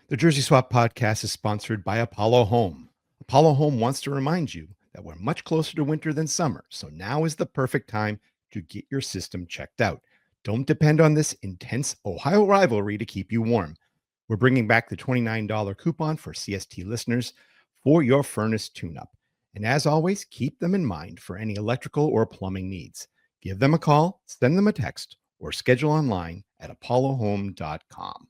The Jersey Swap podcast is sponsored by Apollo Home. Apollo Home wants to remind you that we're much closer to winter than summer, so now is the perfect time to get your system checked out. Don't depend on this intense Ohio rivalry to keep you warm. We're bringing back the $29 coupon for CST listeners for your furnace tune-up. And as always, keep them in mind for any electrical or plumbing needs. Give them a call, send them a text, or schedule online at apollohome.com.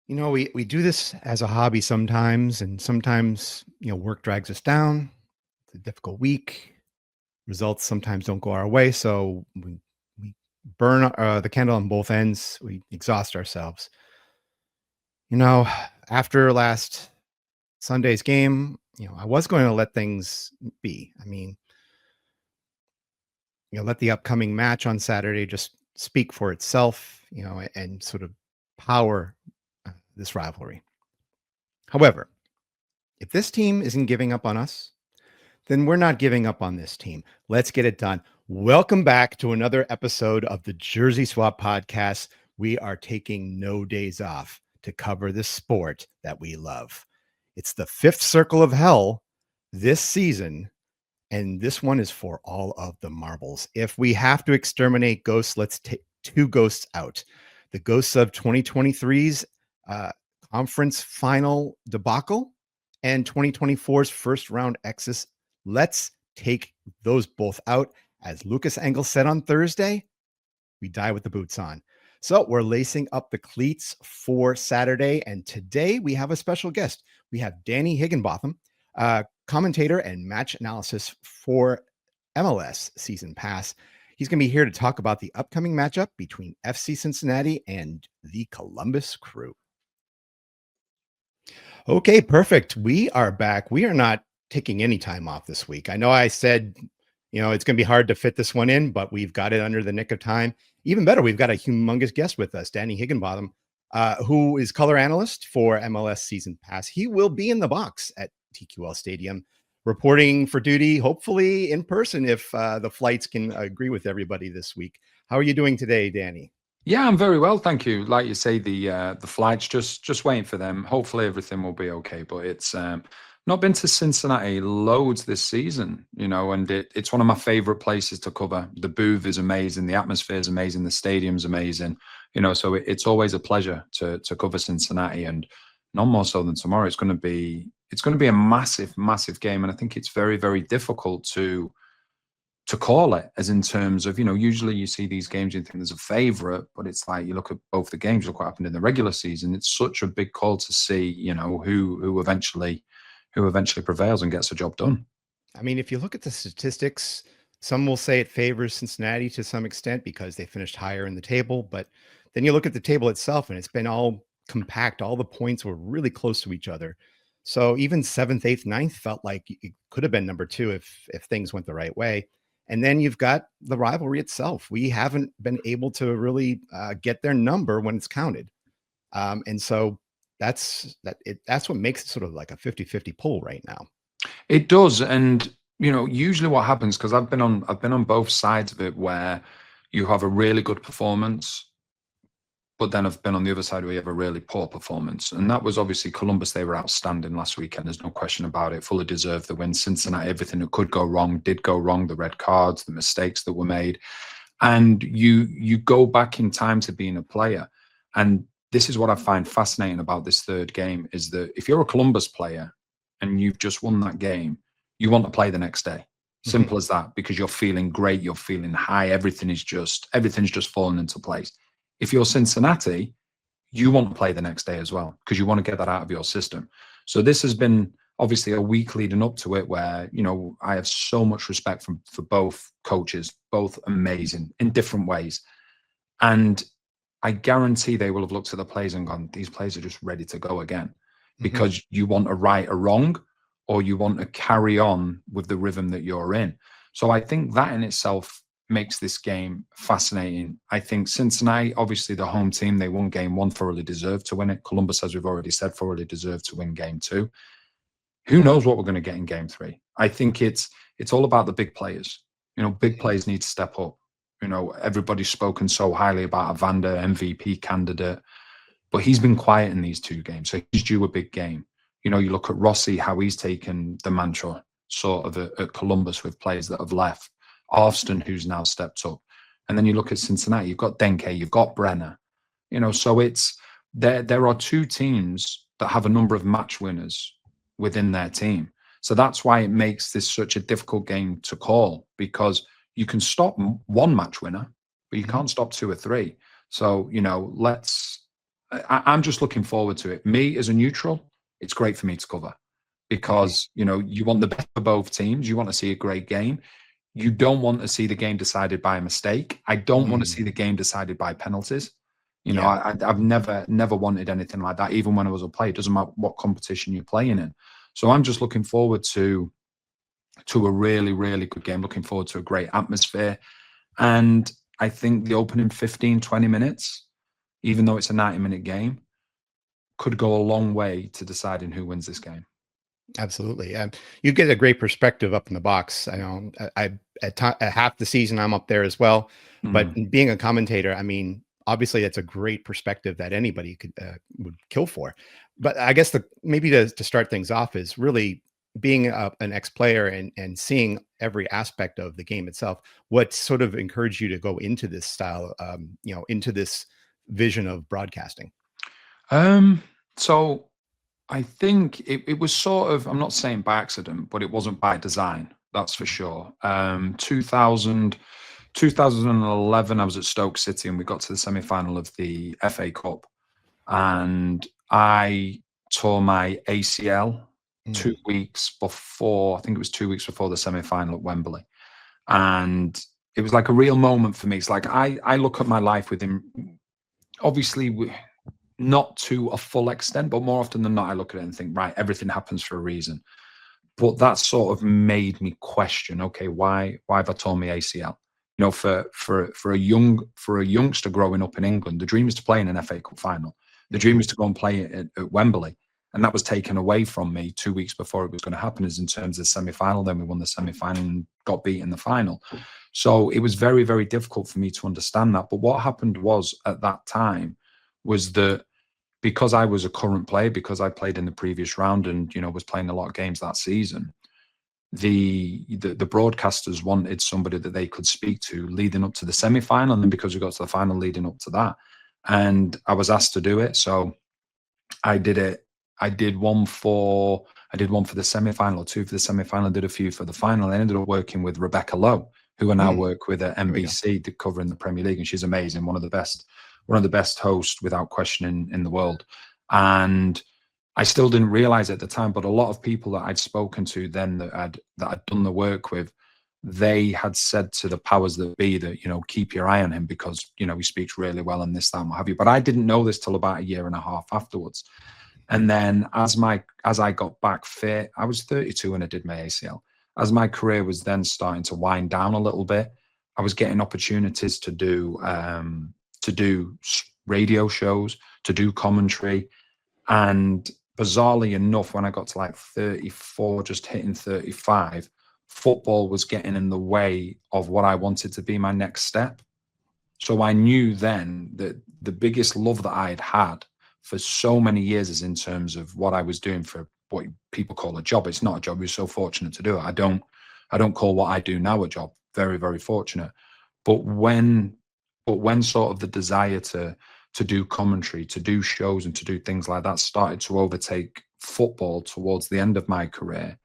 You know, we do this as a hobby sometimes, and sometimes, work drags us down. It's a difficult week. Results sometimes don't go our way, so we burn the candle on both ends. We exhaust ourselves. You know, after last Sunday's game, I was going to let things be. I mean, let the upcoming match on Saturday just speak for itself, and sort of power this rivalry. However, if this team isn't giving up on us, then we're not giving up on this team. Let's get it done. Welcome back to another episode of the Jersey Swap podcast. We are taking no days off to cover the sport that we love. It's the fifth circle of hell this season, and this one is for all of the marbles. If we have to exterminate ghosts, let's take two ghosts out. The ghosts of 2023's conference final debacle and 2024's first round exit. Let's take those both out. As Lucas Engel said on Thursday, we die with the boots on. So we're lacing up the cleats for Saturday. And today we have a special guest. We have Danny Higginbotham, commentator and match analysis for MLS Season Pass. He's going to be here to talk about the upcoming matchup between FC Cincinnati and the Columbus Crew. Okay, perfect. We are back. We are not taking any time off this week. I know I said, it's going to be hard to fit this one in, but we've got it under the nick of time. Even better, we've got a humongous guest with us, Danny Higginbotham, who is color analyst for MLS Season Pass. He will be in the box at TQL Stadium, reporting for duty, hopefully in person if the flights can agree with everybody this week. How are you doing today, Danny? Yeah, I'm very well, thank you. Like you say, the flights just waiting for them. Hopefully everything will be okay. But it's not been to Cincinnati loads this season, and it's one of my favorite places to cover. The booth is amazing, the atmosphere is amazing, the stadium's amazing. So it's always a pleasure to cover Cincinnati, and none more so than tomorrow. It's going to be a massive, massive game, and I think it's very, very difficult to call it, as in terms of, usually you see these games, you think there's a favorite, but it's like you look at both the games, look what happened in the regular season. It's such a big call to see, who eventually prevails and gets the job done. I mean, if you look at the statistics, some will say it favors Cincinnati to some extent because they finished higher in the table, but then you look at the table itself and it's been all compact. All the points were really close to each other. So even 7th, 8th, 9th felt like it could have been number 2 if things went the right way. And then you've got the rivalry itself. We haven't been able to really get their number when it's counted. And so that's what makes it sort of like a 50-50 pull right now. It does. And, usually what happens, because I've been on both sides of it, where you have a really good performance, but then I've been on the other side where you have a really poor performance. And that was obviously Columbus. They were outstanding last weekend. There's no question about it. Fully deserved the win. Cincinnati, everything that could go wrong did go wrong. The red cards, the mistakes that were made. And you go back in time to being a player. And this is what I find fascinating about this third game, is that if you're a Columbus player and you've just won that game, you want to play the next day. Simple as that, because you're feeling great. You're feeling high. Everything's just fallen into place. If you're Cincinnati, you want to play the next day as well, because you want to get that out of your system. So this has been obviously a week leading up to it where, I have so much respect for both coaches, both amazing in different ways. And I guarantee they will have looked at the players and gone, these players are just ready to go again, because you want to right a wrong, or you want to carry on with the rhythm that you're in. So I think that in itself makes this game fascinating. I think Cincinnati, obviously the home team, they won game 1, thoroughly deserved to win it. Columbus, as we've already said, thoroughly deserved to win game 2. Who knows what we're going to get in game 3? I think it's all about the big players. Big players need to step up. You know, everybody's spoken so highly about Evander, MVP candidate, but he's been quiet in these 2 games. So he's due a big game. You know, you look at Rossi, how he's taken the mantra sort of at Columbus with players that have left. Alston, who's now stepped up. And then you look at Cincinnati, you've got Denke, you've got Brenner. You know, so it's there are 2 teams that have a number of match winners within their team. So that's why it makes this such a difficult game to call, because you can stop 1 match winner, but you can't stop 2 or 3. So, you know, I'm just looking forward to it. Me as a neutral, it's great for me to cover, because, you know, you want the best for both teams. You want to see a great game. You don't want to see the game decided by a mistake. I don't want to see the game decided by penalties. You know, I've never wanted anything like that, even when I was a player. It doesn't matter what competition you're playing in. So I'm just looking forward to a really, really good game, looking forward to a great atmosphere. And I think the opening 15, 20 minutes, even though it's a 90-minute game, could go a long way to deciding who wins this game. Absolutely. You get a great perspective up in the box. I know at half the season, I'm up there as well. But being a commentator, I mean, obviously it's a great perspective that anybody would kill for. But I guess maybe to start things off is really being an ex-player and seeing every aspect of the game itself. What sort of encouraged you to go into this style, you know, into this vision of broadcasting? So I think it was sort of, I'm not saying by accident, but it wasn't by design. That's for sure. 2011, I was at Stoke City and we got to the semi-final of the FA Cup, and I tore my ACL 2 weeks before, I think it was 2 weeks before the semi-final at Wembley. And it was like a real moment for me. It's like I look at my life with him, obviously not to a full extent, but more often than not, I look at it and think, right, everything happens for a reason. But that sort of made me question, okay, why have I torn my ACL? You know, for a youngster growing up in England, the dream is to play in an FA Cup final. The dream is to go and play it at Wembley. And that was taken away from me 2 weeks before it was going to happen, as in terms of the semi-final. Then we won the semi-final and got beat in the final. So it was very, very difficult for me to understand that. But what happened was, at that time, was that because I was a current player, because I played in the previous round and, you know, was playing a lot of games that season, the broadcasters wanted somebody that they could speak to leading up to the semi-final, and then because we got to the final, leading up to that. And I was asked to do it. So I did it. I did one for the semi-final, 2 for the semi-final, did a few for the final. I ended up working with Rebecca Lowe, who I now work with at NBC, covering the Premier League, and she's amazing, one of the best hosts without question in the world. And I still didn't realize at the time, but a lot of people that I'd spoken to then that I'd done the work with, they had said to the powers that be that, you know, keep your eye on him because, you know, he speaks really well and this, that, and what have you. But I didn't know this till about a year and a half afterwards. And then as I got back fit, I was 32 when I did my ACL. As my career was then starting to wind down a little bit, I was getting opportunities to do radio shows, to do commentary. And bizarrely enough, when I got to like 34, just hitting 35, football was getting in the way of what I wanted to be my next step. So I knew then that the biggest love that I had for so many years is in terms of what I was doing for what people call a job. It's not a job. We're so fortunate to do it. I don't call what I do now a job. Very, very fortunate. But when sort of the desire to do commentary, to do shows and to do things like that started to overtake football towards the end of my career,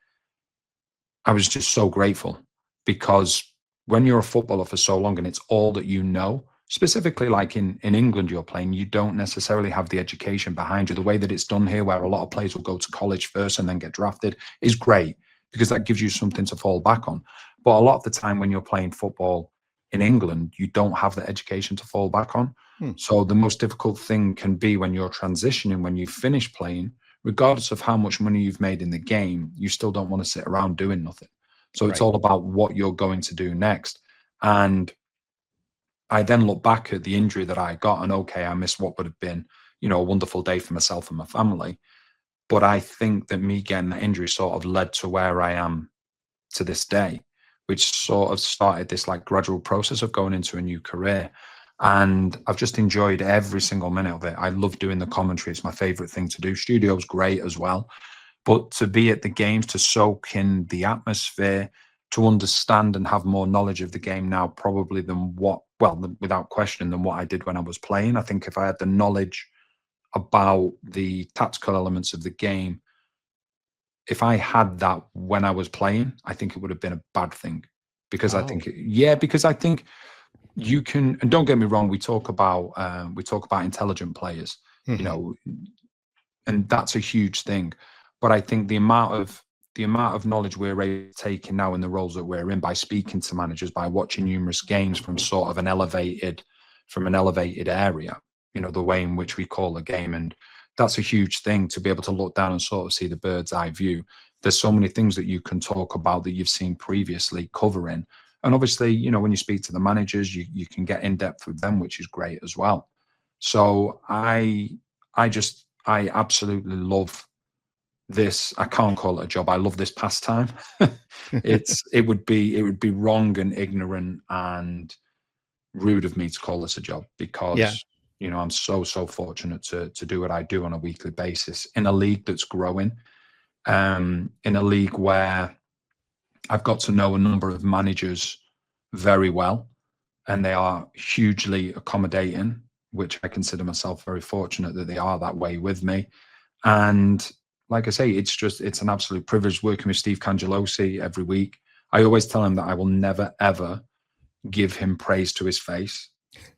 I was just so grateful, because when you're a footballer for so long and it's all that you know, specifically like in England you're playing, you don't necessarily have the education behind you. The way that it's done here, where a lot of players will go to college first and then get drafted, is great because that gives you something to fall back on. But a lot of the time when you're playing football in England, you don't have the education to fall back on. So the most difficult thing can be when you're transitioning, when you finish playing, regardless of how much money you've made in the game, you still don't want to sit around doing nothing. So it's all about what you're going to do next. And I then look back at the injury that I got and, okay, I missed what would have been, you know, a wonderful day for myself and my family. But I think that me getting that injury sort of led to where I am to this day, which sort of started this like gradual process of going into a new career. And I've just enjoyed every single minute of it. I love doing the commentary. It's my favorite thing to do. Studio's great as well. But to be at the games, to soak in the atmosphere, to understand and have more knowledge of the game now, probably than without question, than what I did when I was playing. I think if I had the knowledge about the tactical elements of the game, if I had that when I was playing, I think it would have been a bad thing. Because I think, because I think you can, and don't get me wrong, we talk about intelligent players, you know, and that's a huge thing. But I think the amount of knowledge we're taking now in the roles that we're in, by speaking to managers, by watching numerous games from sort of an elevated area, you know, the way in which we call a game. And that's a huge thing, to be able to look down and sort of see the bird's eye view. There's so many things that you can talk about that you've seen previously covering. And obviously, you know, when you speak to the managers, you can get in depth with them, which is great as well. So I absolutely love this. I can't call it a job. I love this pastime. It would be wrong and ignorant and rude of me to call this a job, because you know, I'm so fortunate to do what I do on a weekly basis in a league that's growing, in a league where I've got to know a number of managers very well, and they are hugely accommodating, which I consider myself very fortunate that they are that way with me. And like I say, it's an absolute privilege working with Steve Cangelosi every week. I always tell him that I will never, ever give him praise to his face.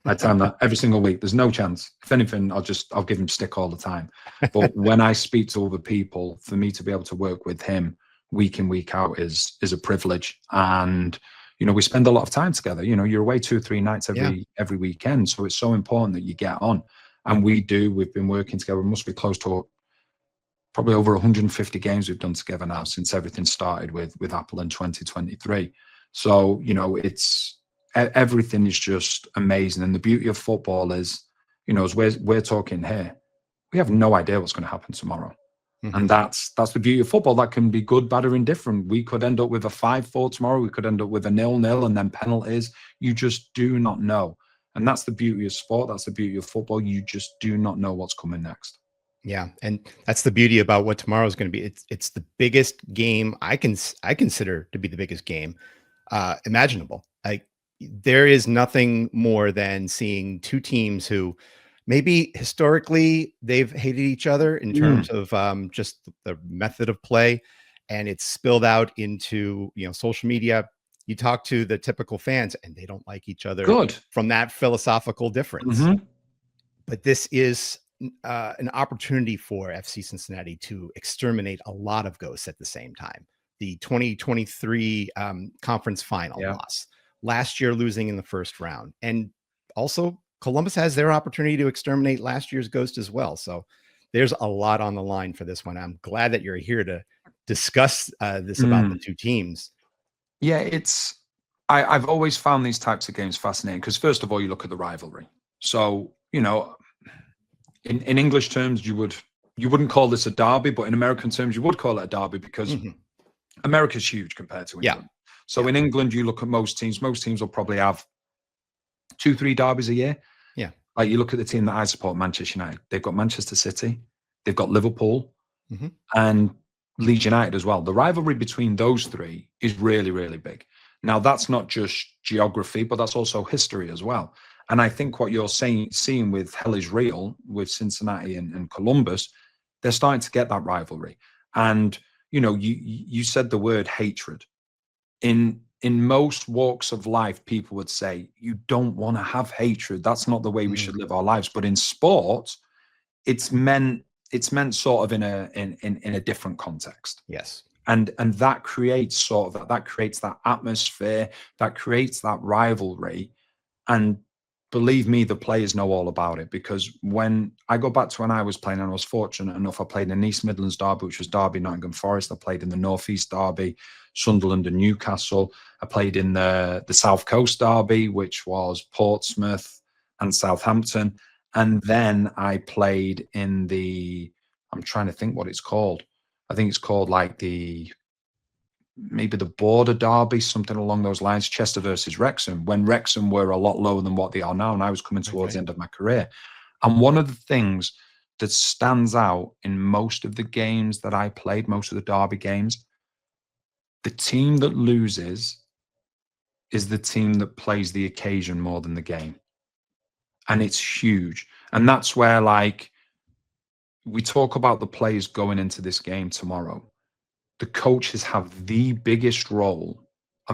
I tell him that every single week. There's no chance. If anything, I'll give him stick all the time. But when I speak to other people, for me to be able to work with him week in, week out is a privilege. And you know, we spend a lot of time together. You know, you're away 2 or 3 nights every weekend. So it's so important that you get on. And we've been working together. We must be close to probably over 150 games we've done together now since everything started with Apple in 2023. So, you know, everything is just amazing. And the beauty of football is, you know, as we're talking here, we have no idea what's going to happen tomorrow. And that's the beauty of football. That can be good, bad, or indifferent. We could end up with a 5-4 tomorrow. We could end up with a 0-0 and then penalties. You just do not know. And that's the beauty of sport. That's the beauty of football. You just do not know what's coming next. Yeah, and that's the beauty about what tomorrow is going to be. It's the biggest game I consider to be the biggest game imaginable. Like, there is nothing more than seeing two teams who maybe historically they've hated each other in terms of just the method of play, and it's spilled out into, you know, social media. You talk to the typical fans and they don't like each other from that philosophical difference. But this is an opportunity for FC Cincinnati to exterminate a lot of ghosts at the same time. The 2023 conference final loss, last year losing in the first round, and also Columbus has their opportunity to exterminate last year's ghost as well. So there's a lot on the line for this one. I'm glad that you're here to discuss this about the two teams. Yeah, I've always found these types of games fascinating because, first of all, you look at the rivalry. So, you know, in English terms, you wouldn't call this a derby, but in American terms, you would call it a derby because America's huge compared to England. So in England, you look at most teams will probably have 2-3 derbies a year. Yeah. Like, you look at the team that I support, Manchester United. They've got Manchester City, they've got Liverpool, and Leeds United as well. The rivalry between those three is really, really big. Now, that's not just geography, but that's also history as well. And I think what you're seeing with Hell is Real, with Cincinnati and Columbus, they're starting to get that rivalry. And, you know, you said the word hatred. In most walks of life, people would say, you don't want to have hatred. That's not the way we should live our lives. But in sport, it's meant sort of in a different context. Yes. And that creates sort of that creates that atmosphere, that creates that rivalry. And believe me, the players know all about it, because when I go back to when I was playing, and I was fortunate enough, I played in East Midlands Derby, which was Derby, Nottingham Forest. I played in the North East Derby, Sunderland and Newcastle. I played in the South Coast Derby, which was Portsmouth and Southampton. And then I played in I'm trying to think what it's called. I think it's called like the maybe the border derby, something along those lines, Chester versus Wrexham, when Wrexham were a lot lower than what they are now, and I was coming towards the end of my career. And one of the things that stands out in most of the games that I played, most of the derby games, the team that loses is the team that plays the occasion more than the game. And it's huge. And that's where, like, we talk about the players going into this game tomorrow. The coaches have the biggest role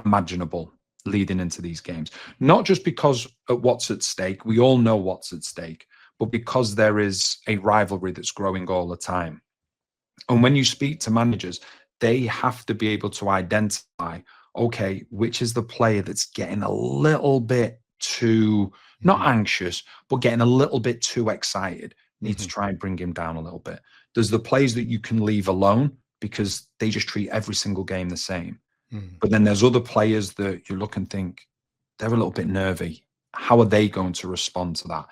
imaginable leading into these games. Not just because of what's at stake, we all know what's at stake, but because there is a rivalry that's growing all the time. And when you speak to managers, they have to be able to identify, okay, which is the player that's getting a little bit too, not anxious, but getting a little bit too excited. Need to try and bring him down a little bit. There's the players that you can leave alone because they just treat every single game the same. But then there's other players that you look and think, they're a little bit nervy. How are they going to respond to that?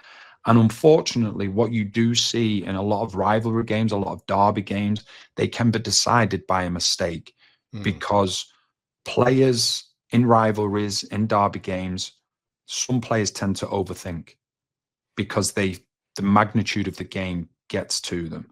And unfortunately, what you do see in a lot of rivalry games, a lot of derby games, they can be decided by a mistake because players in rivalries, in derby games, some players tend to overthink because the magnitude of the game gets to them.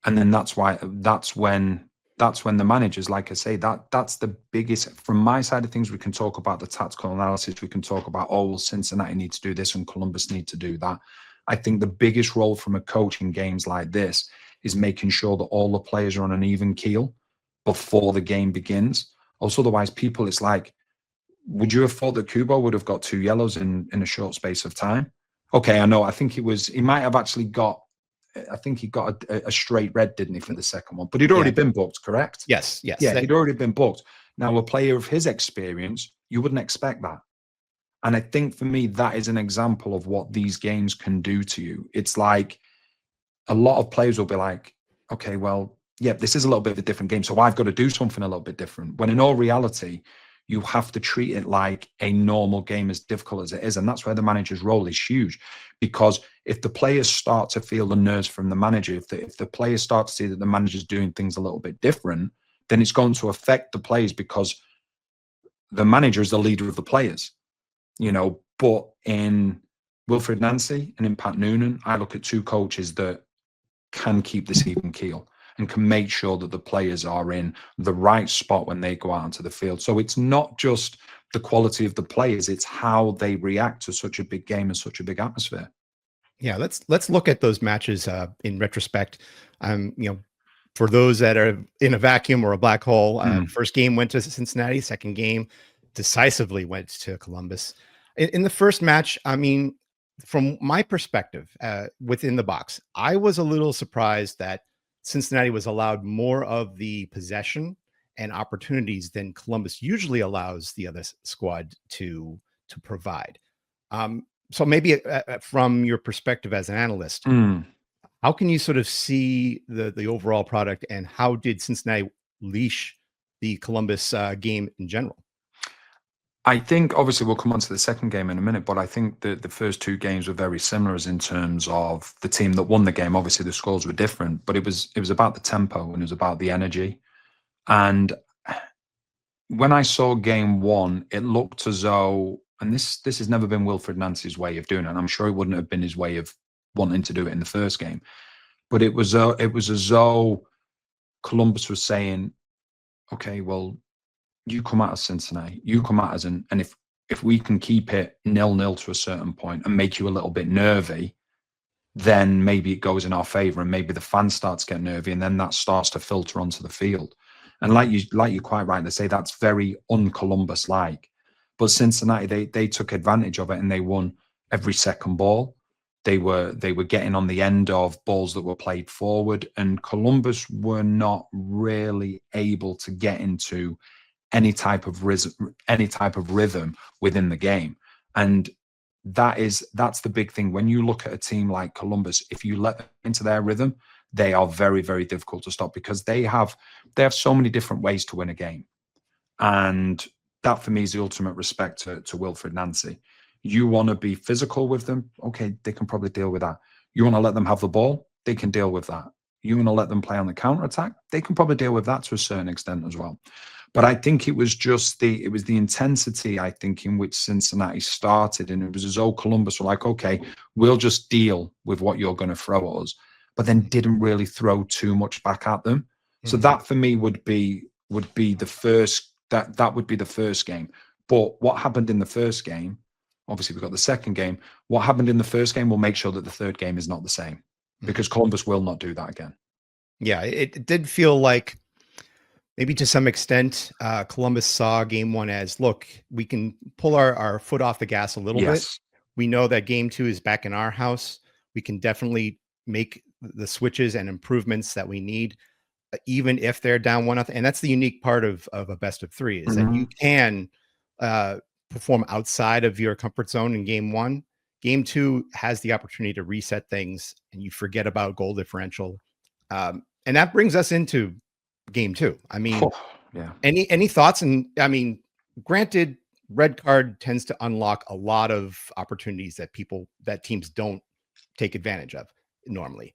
And then that's when the managers, like I say, that's the biggest. From my side of things, we can talk about the tactical analysis. We can talk about, oh, well, Cincinnati needs to do this and Columbus need to do that. I think the biggest role from a coach in games like this is making sure that all the players are on an even keel before the game begins. Also, otherwise, people, it's like, would you have thought that Kubo would have got 2 yellows in a short space of time? Okay, I know. I think he might have actually got, I think he got a straight red, didn't he, for the second one? But he'd already been booked, correct? Yes. Yeah, he'd already been booked. Now, a player of his experience, you wouldn't expect that. And I think for me, that is an example of what these games can do to you. It's like a lot of players will be like, okay, well, yeah, this is a little bit of a different game, so I've got to do something a little bit different. When in all reality, you have to treat it like a normal game, as difficult as it is. And that's where the manager's role is huge. Because if the players start to feel the nerves from the manager, if the players start to see that the manager's doing things a little bit different, then it's going to affect the players because the manager is the leader of the players. But in Wilfred Nancy and in Pat Noonan, I look at 2 coaches that can keep this even keel and can make sure that the players are in the right spot when they go out onto the field. So it's not just the quality of the players, it's how they react to such a big game and such a big atmosphere. Yeah, let's look at those matches in retrospect. For those that are in a vacuum or a black hole, first game went to Cincinnati, second game decisively went to Columbus. In the first match, I mean, from my perspective, within the box, I was a little surprised that Cincinnati was allowed more of the possession and opportunities than Columbus usually allows the other squad to provide. So maybe from your perspective as an analyst, how can you sort of see the overall product, and how did Cincinnati leash the Columbus game in general? I think obviously we'll come on to the second game in a minute, but I think that the first 2 games were very similar as in terms of the team that won the game. Obviously the scores were different, but it was about the tempo and it was about the energy. And when I saw game 1, it looked as though, and this has never been Wilfred Nancy's way of doing it, and I'm sure it wouldn't have been his way of wanting to do it in the first game, but it was as though Columbus was saying, okay, well, you come at us, Cincinnati. You come at us, and if we can keep it 0-0 to a certain point and make you a little bit nervy, then maybe it goes in our favor, and maybe the fans start to get nervy, and then that starts to filter onto the field. And like you quite right to say, that's very un-Columbus like. But Cincinnati, they took advantage of it and they won every second ball. They were getting on the end of balls that were played forward, and Columbus were not really able to get into any type of rhythm within the game. And that's the big thing. When you look at a team like Columbus, if you let them into their rhythm, they are very, very difficult to stop because they have so many different ways to win a game. And that for me is the ultimate respect to Wilfred Nancy. You want to be physical with them, okay, they can probably deal with that. You want to let them have the ball, they can deal with that. You want to let them play on the counter attack, they can probably deal with that to a certain extent as well. But I think it was just the intensity, I think, in which Cincinnati started. And it was as though Columbus were like, okay, we'll just deal with what you're going to throw at us, but then didn't really throw too much back at them. So that for me would be the first, that would be the first game. But what happened in the first game, obviously we've got the second game. What happened in the first game will make sure that the third game is not the same, because Columbus will not do that again. Yeah, it did feel like maybe to some extent, Columbus saw game one as, look, we can pull our foot off the gas a little bit. We know that game two is back in our house. We can definitely make the switches and improvements that we need, even if they're down 1-0. And that's the unique part of a best of three, is that you can perform outside of your comfort zone in game one. Game two has the opportunity to reset things, and you forget about goal differential. And that brings us into game two. I mean, any thoughts? And I mean, granted, red card tends to unlock a lot of opportunities that teams don't take advantage of normally.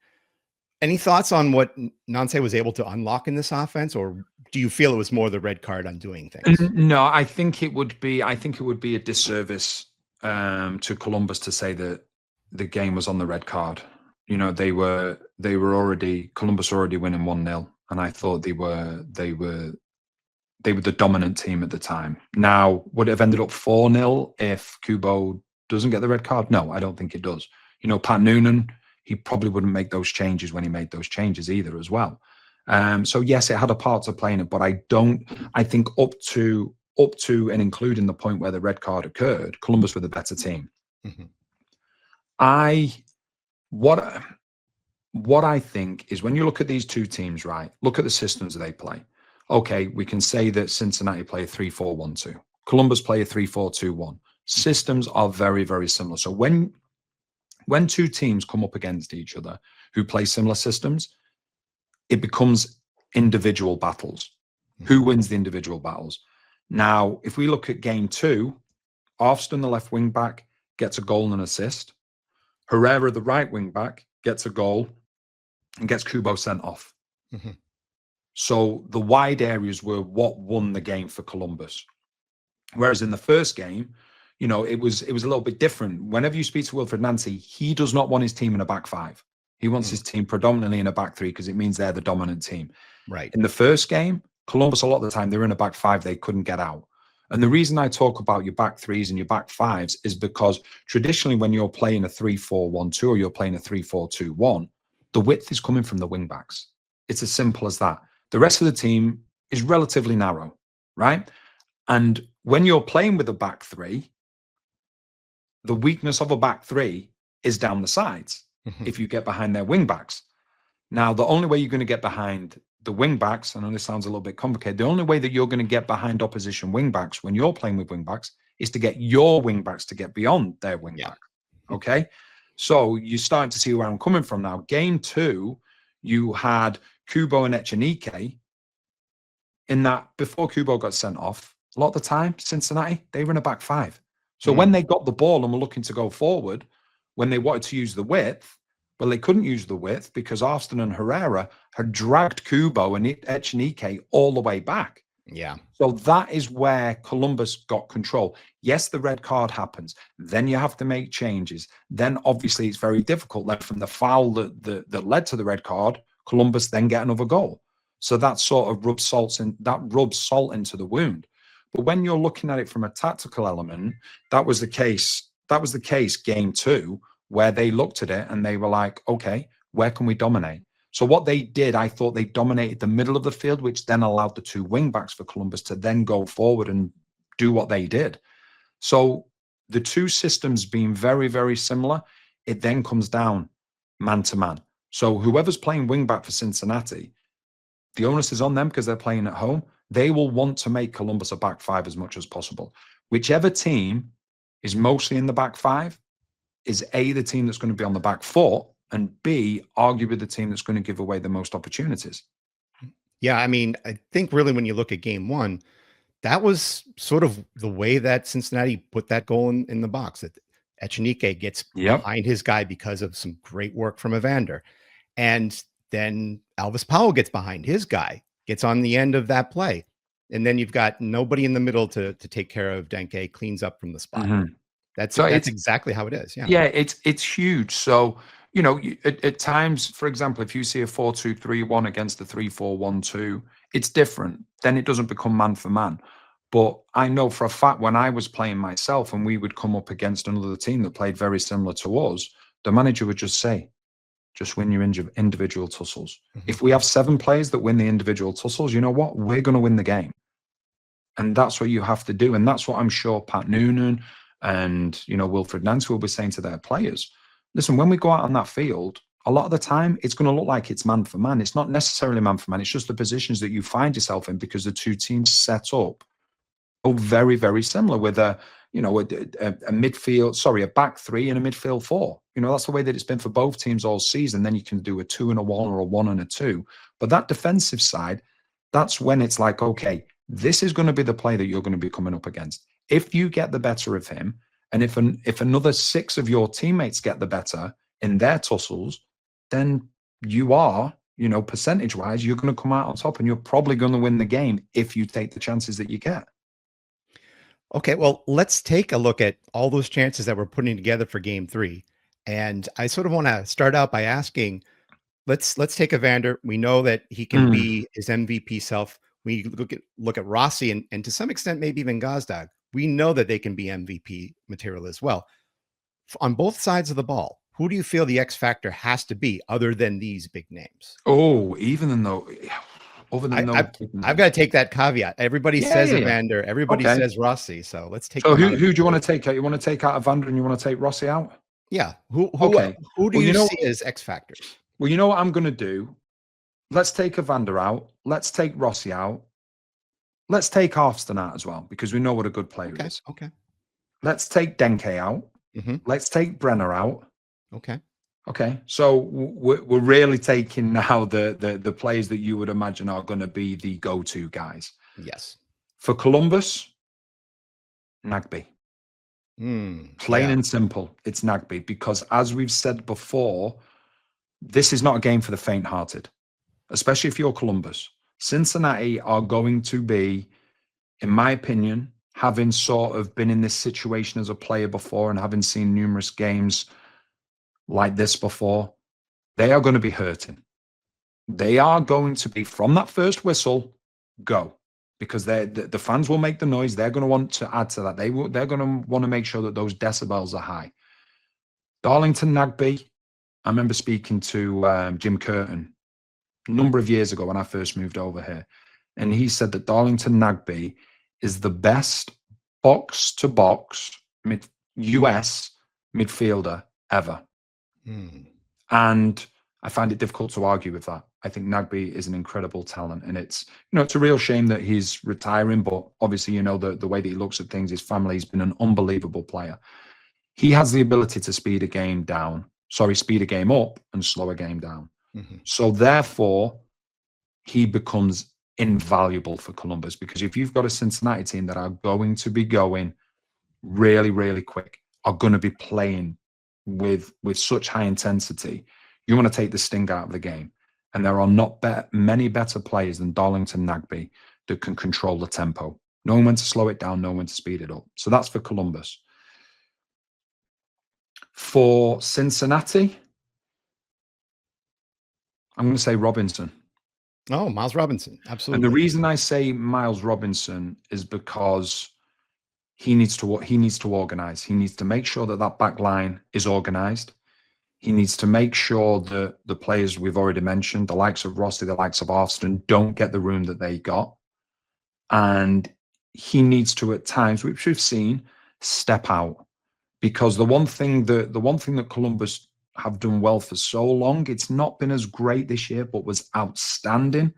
Any thoughts on what Nancy was able to unlock in this offense, or do you feel it was more the red card undoing things? No, I think it would be a disservice to Columbus to say that the game was on the red card. You know, Columbus already winning 1-0, and I thought they were the dominant team at the time. Now, would it have ended up 4-0 if Kubo doesn't get the red card? No, I don't think it does. You know, Pat Noonan, he probably wouldn't make those changes when he made those changes either as well. So yes, it had a part to play in it, but I think up to and including the point where the red card occurred, Columbus were the better team. What I think is, when you look at these two teams, right, look at the systems they play. Okay, we can say that Cincinnati play a 3-4-1-2. Columbus play a 3-4-2-1. Systems are very, very similar. So when two teams come up against each other who play similar systems, it becomes individual battles. Who wins the individual battles? Now, if we look at game two, Arfston, the left wing back, gets a goal and an assist. Herrera, the right wing back, gets a goal and gets Kubo sent off. So the wide areas were what won the game for Columbus. Whereas in the first game, you know, it was a little bit different. Whenever you speak to Wilfred Nancy, he does not want his team in a back five. He wants his team predominantly in a back three, because it means they're the dominant team. Right. In the first game, Columbus, a lot of the time, they were in a back five. They couldn't get out. And the reason I talk about your back threes and your back fives is because traditionally when you're playing a 3-4-1-2 or you're playing a 3-4-2-1, the width is coming from the wing backs. It's as simple as that. The rest of the team is relatively narrow, right? And when you're playing with a back three, the weakness of a back three is down the sides if you get behind their wing backs. Now, the only way you're going to get behind the wing backs, I know this sounds a little bit complicated, the only way that you're going to get behind opposition wing backs when you're playing with wing backs is to get your wing backs to get beyond their wing back. Okay? So you're starting to see where I'm coming from now. Game two, you had Kubo and Echenike, in that before Kubo got sent off, a lot of the time, Cincinnati, they were in a back five. So when they got the ball and were looking to go forward, when they wanted to use the width, well, they couldn't use the width because Arfston and Herrera had dragged Kubo and Echenike all the way back. Yeah. So that is where Columbus got control. Yes, the red card happens. Then you have to make changes. Then obviously it's very difficult. Then from the foul that led to the red card, Columbus then get another goal. So that sort of rubs salt into the wound. But when you're looking at it from a tactical element, that was the case. That was the case game two, where they looked at it and they were like, okay, where can we dominate? So what they did, I thought they dominated the middle of the field, which then allowed the two wing backs for Columbus to then go forward and do what they did. So the two systems being very, very similar, it then comes down man to man. So whoever's playing wing back for Cincinnati, the onus is on them because they're playing at home. They will want to make Columbus a back five as much as possible. Whichever team is mostly in the back five is A, the team that's going to be on the back foot, and B, arguably the team that's going to give away the most opportunities. Yeah, I mean, I think really when you look at game one, that was sort of the way that Cincinnati put that goal in the box, that Echenike gets behind his guy because of some great work from Evander. And then Elvis Powell gets behind his guy, gets on the end of that play. And then you've got nobody in the middle to take care of Denke, cleans up from the spot. That's So exactly how it is. Yeah. Yeah, it's huge. So, at times, for example, if you see a 4-2-3-1 against a 3-4-1-2, it's different. Then it doesn't become man for man. But I know for a fact when I was playing myself and we would come up against another team that played very similar to us, the manager would just say, just win your individual tussles. If we have 7 players that win the individual tussles, you know what? We're going to win the game. And that's what you have to do. And that's what I'm sure Pat Noonan and, Wilfred Nancy will be saying to their players. Listen, when we go out on that field, a lot of the time, it's going to look like it's man for man. It's not necessarily man for man. It's just the positions that you find yourself in because the two teams set up are very, very similar with a midfield, sorry, a back 3 and a midfield 4. That's the way that it's been for both teams all season. Then you can do a 2 and a 1 or a 1 and a 2. But that defensive side, that's when it's like, okay, this is going to be the play that you're going to be coming up against. If you get the better of him, and if another 6 of your teammates get the better in their tussles, then you are, percentage-wise, you're going to come out on top and you're probably going to win the game if you take the chances that you get. Okay, well, let's take a look at all those chances that we're putting together for game 3. And I sort of want to start out by asking, let's take Evander. We know that he can be his MVP self. We look at Rossi and to some extent, maybe even Gazdag. We know that they can be MVP material as well. On both sides of the ball, who do you feel the X factor has to be other than these big names? Oh, even though, other than those, I've got to take that caveat. Everybody says Evander, everybody says Rossi. So let's take. So who do you want to take out? You want to take out Evander and you want to take Rossi out? Yeah. Who do you see as X factors? Well, you know what I'm going to do? Let's take Evander out. Let's take Rossi out. Let's take Halfston out as well, because we know what a good player is. Okay. Let's take Denke out. Let's take Brenner out. Okay. So we're really taking now the players that you would imagine are going to be the go-to guys. Yes. For Columbus, Nagbe. Plain and simple, it's Nagbe. Because as we've said before, this is not a game for the faint-hearted, especially if you're Columbus. Cincinnati are going to be, in my opinion, having sort of been in this situation as a player before and having seen numerous games like this before, they are going to be hurting. They are going to be, from that first whistle, go. Because the fans will make the noise. They're going to want to add to that. They're going to want to make sure that those decibels are high. Darlington Nagbe, I remember speaking to Jim Curtin a number of years ago when I first moved over here. And he said that Darlington Nagbe is the best box-to-box US midfielder ever. And I find it difficult to argue with that. I think Nagbe is an incredible talent, and it's a real shame that he's retiring, but obviously, the way that he looks at things, his family's been an unbelievable player. He has the ability to speed a game up and slow a game down. So therefore, he becomes invaluable for Columbus, because if you've got a Cincinnati team that are going to be going really, really quick, are going to be playing with such high intensity, you want to take the sting out of the game. And there are not many better players than Darlington Nagbe that can control the tempo, knowing when to slow it down, knowing when to speed it up. So that's for Columbus. For Cincinnati, I'm going to say Robinson. Oh, Miles Robinson. Absolutely. And the reason I say Miles Robinson is because he needs to organize. He needs to make sure that back line is organized. He needs to make sure that the players we've already mentioned, the likes of Rossi, the likes of Halfston, don't get the room that they got. And he needs to, at times, which we've seen, step out. Because the one thing that Columbus have done well for so long, it's not been as great this year, but was outstanding,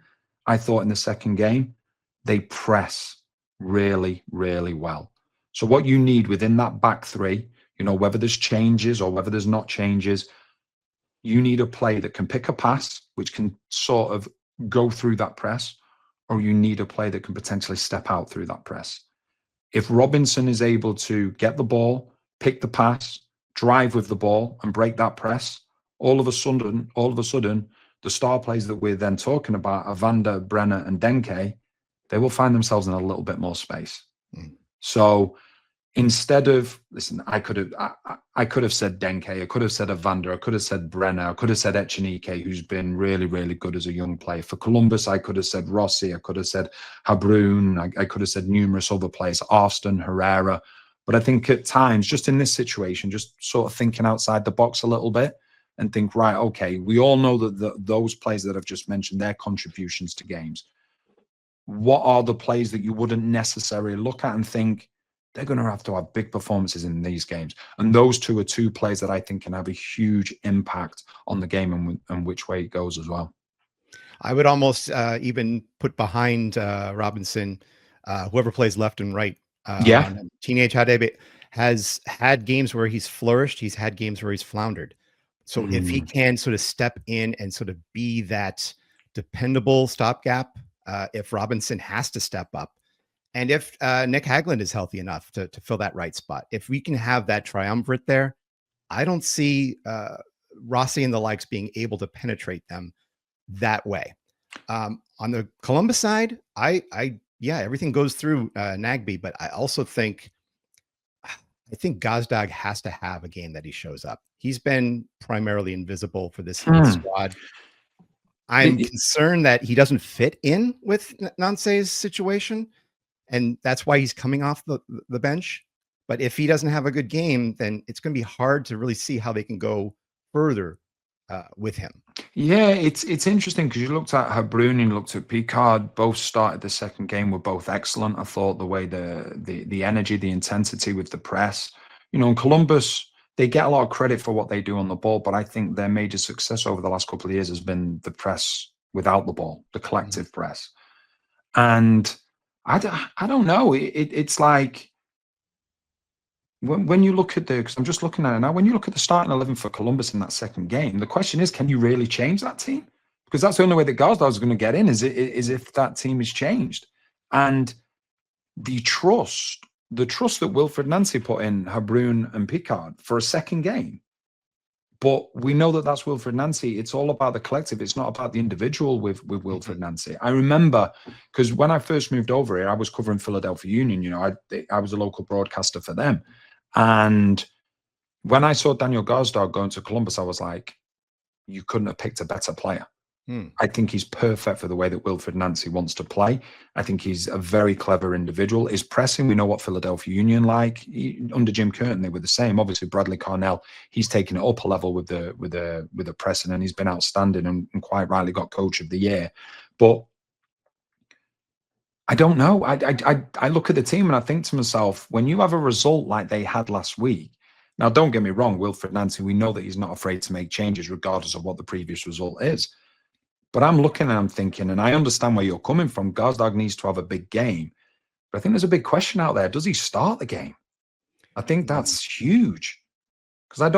I thought, in the second game. They press really, really well. So what you need within that back 3, whether there's changes or whether there's not changes, you need a player that can pick a pass, which can sort of go through that press, or you need a player that can potentially step out through that press. If Robinson is able to get the ball, pick the pass, drive with the ball, and break that press, all of a sudden, the star players that we're then talking about, Evander, Brenner, and Denke, they will find themselves in a little bit more space. Mm. So instead of, listen, I could have said Denke, I could have said Evander, I could have said Brenner, I could have said Echenike, who's been really, really good as a young player. For Columbus, I could have said Rossi, I could have said Habrun, I could have said numerous other players, Austin, Herrera. But I think at times, just in this situation, just sort of thinking outside the box a little bit and think, right, okay, we all know that those players that I've just mentioned, their contributions to games. What are the plays that you wouldn't necessarily look at and think they're going to have big performances in these games? And those two are two plays that I think can have a huge impact on the game and which way it goes as well. I would almost even put behind Robinson, whoever plays left and right. Yeah. Teenage Hadebe has had games where he's flourished. He's had games where he's floundered. So if he can sort of step in and sort of be that dependable stopgap, if Robinson has to step up, and if Nick Hagglund is healthy enough to fill that right spot, if we can have that triumvirate there, I don't see Rossi and the likes being able to penetrate them that way. On the Columbus side, yeah, everything goes through Nagbe, but I also think Gazdag has to have a game that he shows up. He's been primarily invisible for this Heat squad. I'm concerned that he doesn't fit in with Nance's situation, and that's why he's coming off the bench. But if he doesn't have a good game, then it's going to be hard to really see how they can go further with him. Yeah, it's interesting because you looked at Habrun and looked at Picard. Both started the second game, were both excellent. I thought the way the energy, the intensity with the press, in Columbus, they get a lot of credit for what they do on the ball, but I think their major success over the last couple of years has been the press without the ball, the collective press. And I don't know. It's like when you look at because I'm just looking at it now, when you look at the starting 11 for Columbus in that second game, the question is, can you really change that team? Because that's the only way that Gazdag is going to get in is if that team is changed. And the trust that Wilfred Nancy put in Habrun and Picard for a second game. But we know that that's Wilfred Nancy. It's all about the collective. It's not about the individual with Wilfred Nancy. I remember because when I first moved over here, I was covering Philadelphia Union. I was a local broadcaster for them. And when I saw Daniel Gazdag going to Columbus, I was like, you couldn't have picked a better player. I think he's perfect for the way that Wilfred Nancy wants to play. I think he's a very clever individual. His pressing, we know what Philadelphia Union like. Under Jim Curtin, they were the same. Obviously, Bradley Carnell, he's taken it up a level with the pressing, and he's been outstanding and quite rightly got Coach of the Year. But I don't know. I look at the team and I think to myself, when you have a result like they had last week, now don't get me wrong, Wilfred Nancy, we know that he's not afraid to make changes regardless of what the previous result is. But I'm looking and I'm thinking, and I understand where you're coming from. Gazdag needs to have a big game. But I think there's a big question out there. Does he start the game? I think that's huge. Because I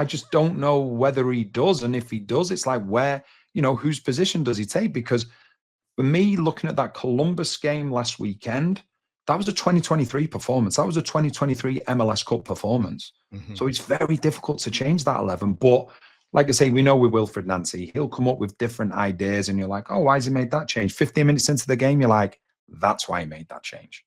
just don't know whether he does. And if he does, it's like where, whose position does he take? Because for me, looking at that Columbus game last weekend, that was a 2023 performance. That was a 2023 MLS Cup performance. So it's very difficult to change that 11. But like I say, we know with Wilfred Nancy, he'll come up with different ideas and you're like, oh, why has he made that change? 15 minutes into the game, you're like, that's why he made that change.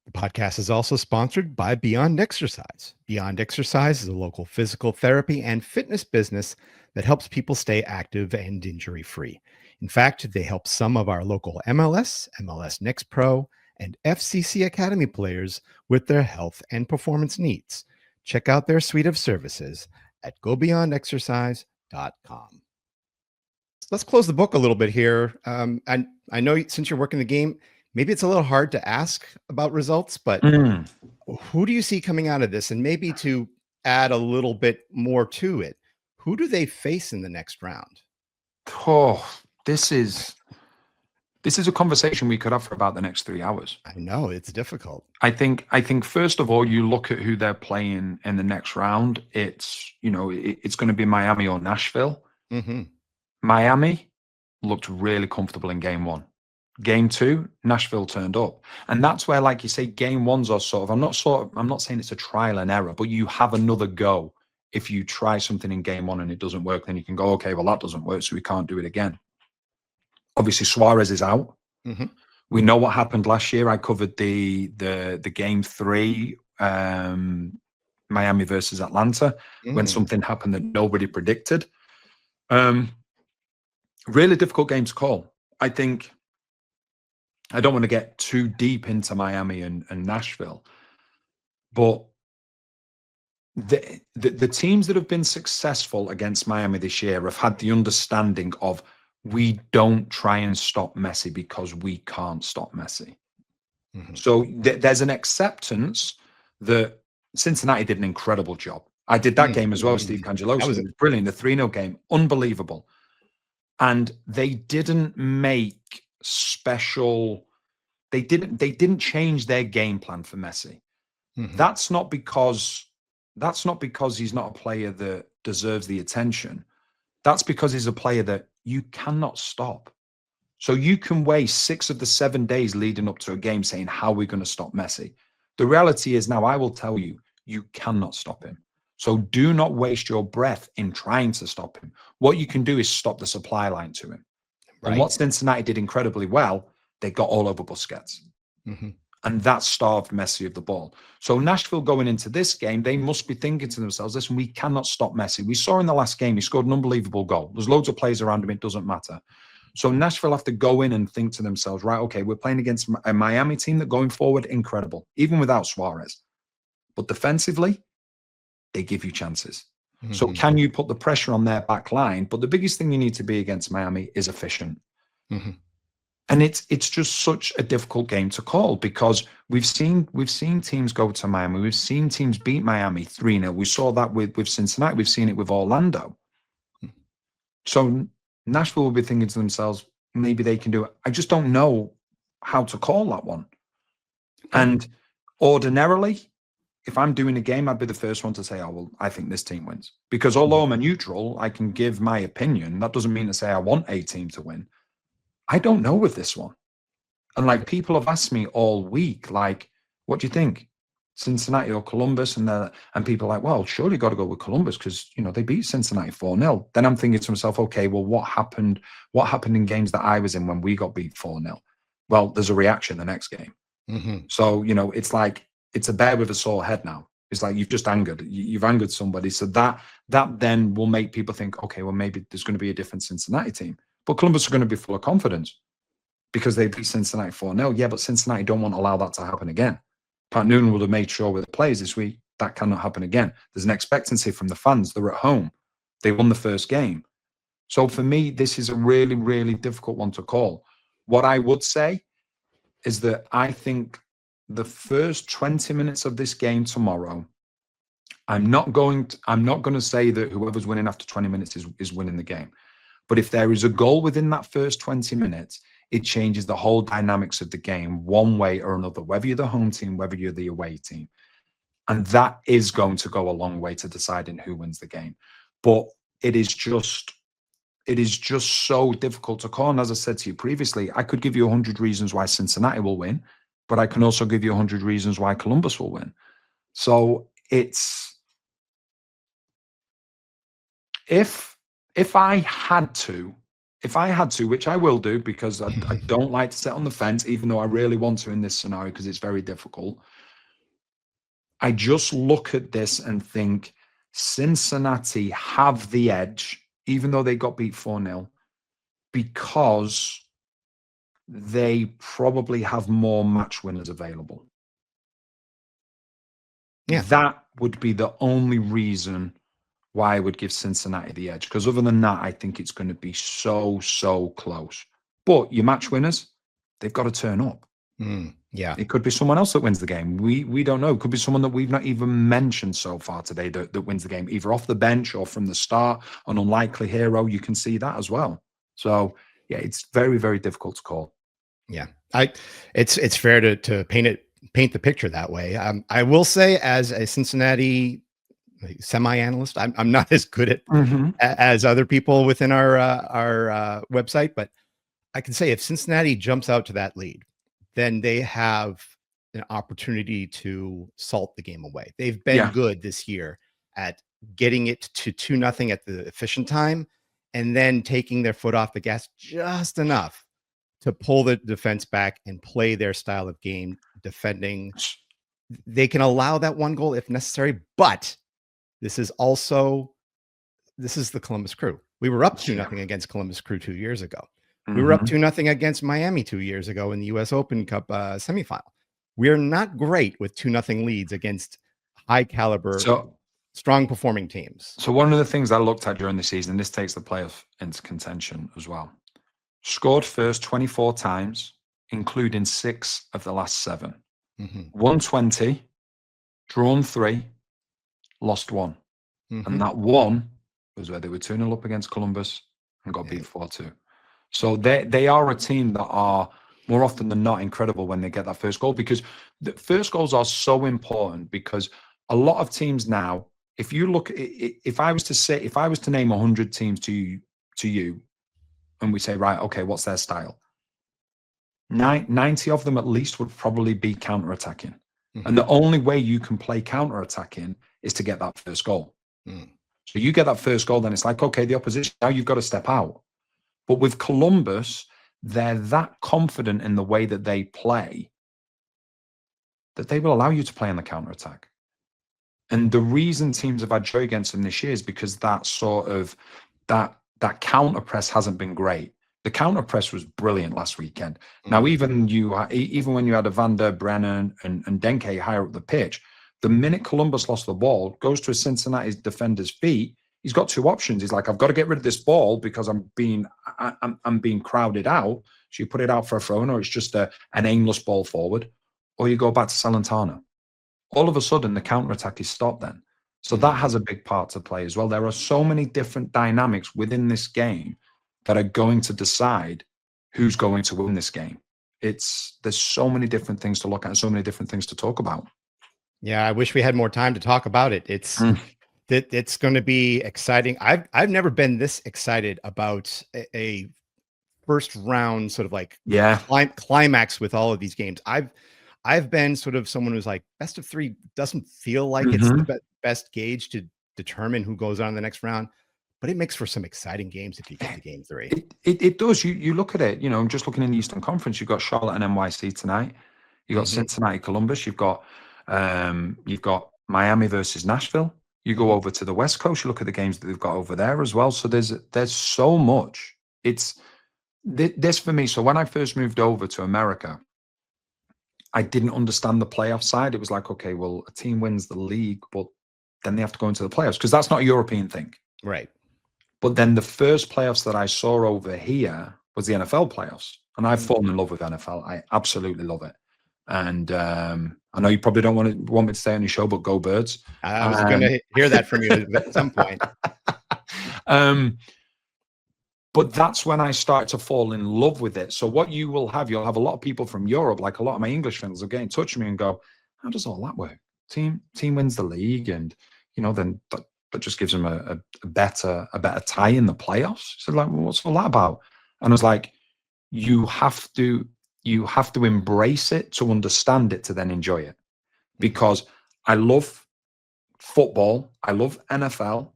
The podcast is also sponsored by Beyond Exercise. Beyond Exercise is a local physical therapy and fitness business that helps people stay active and injury-free. In fact, they help some of our local MLS, MLS Next Pro, and FCC Academy players with their health and performance needs. Check out their suite of services at gobeyondexercise.com. Let's close the book a little bit here. And I know since you're working the game, maybe it's a little hard to ask about results, but who do you see coming out of this? And maybe to add a little bit more to it, who do they face in the next round? Oh, this is a conversation we could have for about the next 3 hours. I know it's difficult. I think first of all, you look at who they're playing in the next round. It's going to be Miami or Nashville. Miami looked really comfortable in game one. Game two, Nashville turned up. And that's where, like you say, game ones are I'm not saying it's a trial and error, but you have another go. If you try something in game one and it doesn't work, then you can go, okay, well, that doesn't work, so we can't do it again. Obviously, Suarez is out. Mhm. We know what happened last year. I covered the game 3, Miami versus Atlanta, when something happened that nobody predicted. Really difficult game to call. I think I don't want to get too deep into Miami and Nashville, but the teams that have been successful against Miami this year have had the understanding of, we don't try and stop Messi because we can't stop Messi. So there's an acceptance that Cincinnati did an incredible job. I did that game as well, Steve Cangelosi. That was It was brilliant. The 3-0 game, unbelievable. And they didn't make special. They didn't change their game plan for Messi. That's not because he's not a player that deserves the attention. That's because he's a player that you cannot stop. So you can waste 6 of the 7 days leading up to a game saying, how are we going to stop Messi? The reality is now, I will tell you, you cannot stop him. So do not waste your breath in trying to stop him. What you can do is stop the supply line to him. Right. And what Cincinnati did incredibly well, they got all over Busquets. And that starved Messi of the ball. So Nashville going into this game, they must be thinking to themselves, listen, we cannot stop Messi. We saw in the last game, he scored an unbelievable goal. There's loads of players around him. It doesn't matter. So Nashville have to go in and think to themselves, right, okay, we're playing against a Miami team that going forward, incredible, even without Suarez. But defensively, they give you chances. So can you put the pressure on their back line? But the biggest thing you need to be against Miami is efficient. And it's just such a difficult game to call, because we've seen teams go to Miami. We've seen teams beat Miami 3-0. We saw that with Cincinnati. We've seen it with Orlando. So Nashville will be thinking to themselves, maybe they can do it. I just don't know how to call that one. And ordinarily, if I'm doing a game, I'd be the first one to say, oh, well, I think this team wins. Because although I'm a neutral, I can give my opinion. That doesn't mean to say I want a team to win. I don't know with this one. And like, people have asked me all week, like, what do you think? Cincinnati or Columbus? And people are like, well, surely got to go with Columbus because, you know, they beat Cincinnati 4-0. Then I'm thinking to myself, okay, well, what happened in games that I was in when we got beat 4-0? Well, there's a reaction the next game. So, you know, it's like, it's a bear with a sore head now. It's like you've just angered. You've angered somebody. So that then will make people think, okay, well, maybe there's going to be a different Cincinnati team. But Columbus are going to be full of confidence because they beat Cincinnati 4-0. Yeah, but Cincinnati don't want to allow that to happen again. Pat Noonan would have made sure with the players this week that cannot happen again. There's an expectancy from the fans. They're at home. They won the first game. So for me, this is a really, really difficult one to call. What I would say is that I think the first 20 minutes of this game tomorrow, I'm not going to say that whoever's winning after 20 minutes is winning the game. But if there is a goal within that first 20 minutes, it changes the whole dynamics of the game one way or another, whether you're the home team, whether you're the away team. And that is going to go a long way to deciding who wins the game. But it is just so difficult to call. And as I said to you previously, I could give you 100 reasons why Cincinnati will win, but I can also give you 100 reasons why Columbus will win. So it's, if I had to, which I will do because I don't like to sit on the fence, even though I really want to in this scenario because it's very difficult. I just look at this and think Cincinnati have the edge, even though they got beat 4-0, because they probably have more match winners available. Yeah. That would be the only reason why I would give Cincinnati the edge. Because other than that, I think it's going to be so close. But your match winners, they've got to turn up. Yeah. It could be someone else that wins the game. We don't know. It could be someone that we've not even mentioned so far today that wins the game, either off the bench or from the start. An unlikely hero, you can see that as well. So yeah, it's very, very difficult to call. Yeah. It's fair to paint the picture that way. I will say, as a Cincinnati semi-analyst, I'm not as good at as other people within our website, but I can say if Cincinnati jumps out to that lead, then they have an opportunity to salt the game away. They've been good this year at getting it to 2-0 at the efficient time and then taking their foot off the gas just enough to pull the defense back and play their style of game, defending. They can allow that one goal if necessary, but this is the Columbus Crew. We were up 2-0 against Columbus Crew 2 years ago. We were up 2-0 against Miami 2 years ago in the US Open Cup semifinal. We're not great with 2-0 leads against high caliber, strong performing teams. So one of the things I looked at during the season, this takes the playoff into contention as well. Scored first 24 times, including 6 of the last 7. 120, drawn 3, lost 1. And that 1 was where they were 2-0 up against Columbus and got beat 4-2. So they are a team that are more often than not incredible when they get that first goal, because the first goals are so important, because a lot of teams now, if you look, if I was to name 100 teams to you, and we say, right, okay, what's their style? 90 of them at least would probably be counter-attacking. And the only way you can play counter-attacking is to get that first goal. So you get that first goal, then it's like, okay, the opposition, now you've got to step out. But with Columbus, they're that confident in the way that they play that they will allow you to play on the counter-attack. And the reason teams have had joy against them this year is because that sort of, that counter press hasn't been great. The counter press was brilliant last weekend. Now, even when you had a Van der Brennan and Denke higher up the pitch, the minute Columbus lost the ball, goes to a Cincinnati defender's feet, he's got 2 options. He's like, I've got to get rid of this ball because I'm being crowded out. So you put it out for a throw, or it's just an aimless ball forward, or you go back to Salentano. All of a sudden, the counter-attack is stopped then. So that has a big part to play as well. There are so many different dynamics within this game that are going to decide who's going to win this game. There's so many different things to look at and so many different things to talk about. Yeah, I wish we had more time to talk about it. It's going to be exciting. I've never been this excited about a first round sort of like climax with all of these games. I've been sort of someone who's like, best of 3 doesn't feel like it's the best gauge to determine who goes on in the next round, but it makes for some exciting games if you get to game 3. It does. You look at it, just looking in the Eastern Conference, you've got Charlotte and NYC tonight. You've got Cincinnati, Columbus. You've got Miami versus Nashville. You go over to the West Coast, you look at the games that they've got over there as well. So there's so much. It's this for me. So when I first moved over to America, I didn't understand the playoff side. It was like, okay, well, a team wins the league, but then they have to go into the playoffs, because that's not a European thing. Right. But then the first playoffs that I saw over here was the NFL playoffs. And I've fallen in love with NFL. I absolutely love it. And I know you probably don't want me to stay on your show, but go Birds. I was going to hear that from you at some point. But that's when I started to fall in love with it. So what you'll have a lot of people from Europe, like a lot of my English fans, will get in touch with me and go, how does all that work? Team wins the league, and then that just gives them a better tie in the playoffs. So like, well, what's all that about? And I was like, you have to embrace it to understand it, to then enjoy it. Because I love football, I love NFL,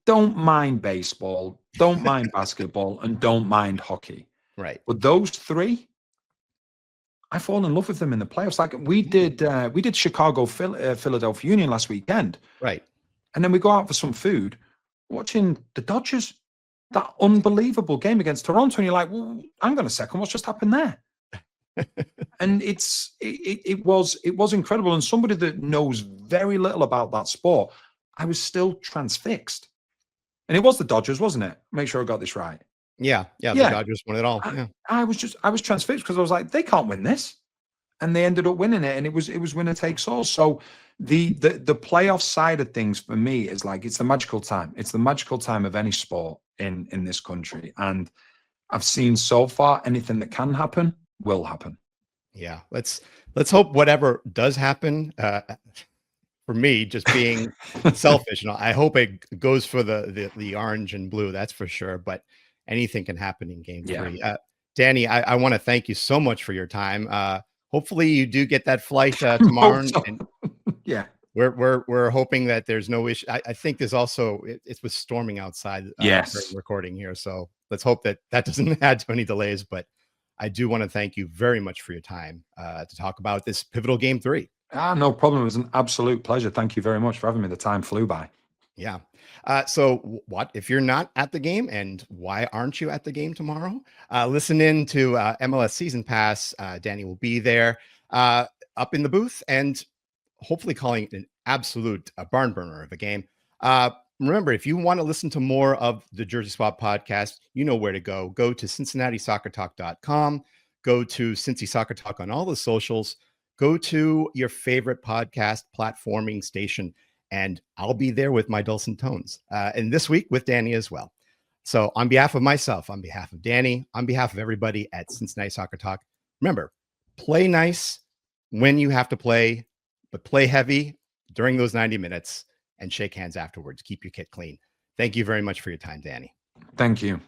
don't mind baseball, don't mind basketball, and don't mind hockey. Right. But those 3, I fall in love with them in the playoffs. Like we did Chicago, Philadelphia Union last weekend. Right. And then we go out for some food, watching the Dodgers, that unbelievable game against Toronto. And you're like, well, hang on a second, what's just happened there? And it was incredible. And somebody that knows very little about that sport, I was still transfixed. And it was the Dodgers, wasn't it? Make sure I got this right. Yeah. The Dodgers won it all. I was transfixed, because I was like, they can't win this. And they ended up winning it. And it was winner takes all. So the playoff side of things for me is like, it's the magical time. It's the magical time of any sport in this country. And I've seen so far, anything that can happen will happen. Yeah. Let's hope whatever does happen, for me, just being selfish, I hope it goes for the orange and blue. That's for sure. But anything can happen in game 3. Danny, I want to thank you so much for your time. Hopefully you do get that flight tomorrow. Yeah. we're hoping that there's no issue. I think there's also it was storming outside Yes. during recording here, so let's hope that doesn't add to any delays. But I do want to thank you very much for your time to talk about this pivotal game 3. No problem. It was an absolute pleasure. Thank you very much for having me. The time flew by. Yeah. So what if you're not at the game, and why aren't you at the game tomorrow? Listen in to MLS Season Pass. Danny will be there up in the booth and hopefully calling an absolute barn burner of a game. Remember, if you want to listen to more of the Jersey Swap podcast, you know where to go. Go to CincinnatiSoccerTalk.com. Go to Cincy Soccer Talk on all the socials. Go to your favorite podcast platforming station, and I'll be there with my dulcet tones. And this week with Danny as well. So on behalf of myself, on behalf of Danny, on behalf of everybody at Cincinnati Soccer Talk, remember, play nice when you have to play, but play heavy during those 90 minutes and shake hands afterwards. Keep your kit clean. Thank you very much for your time, Danny. Thank you.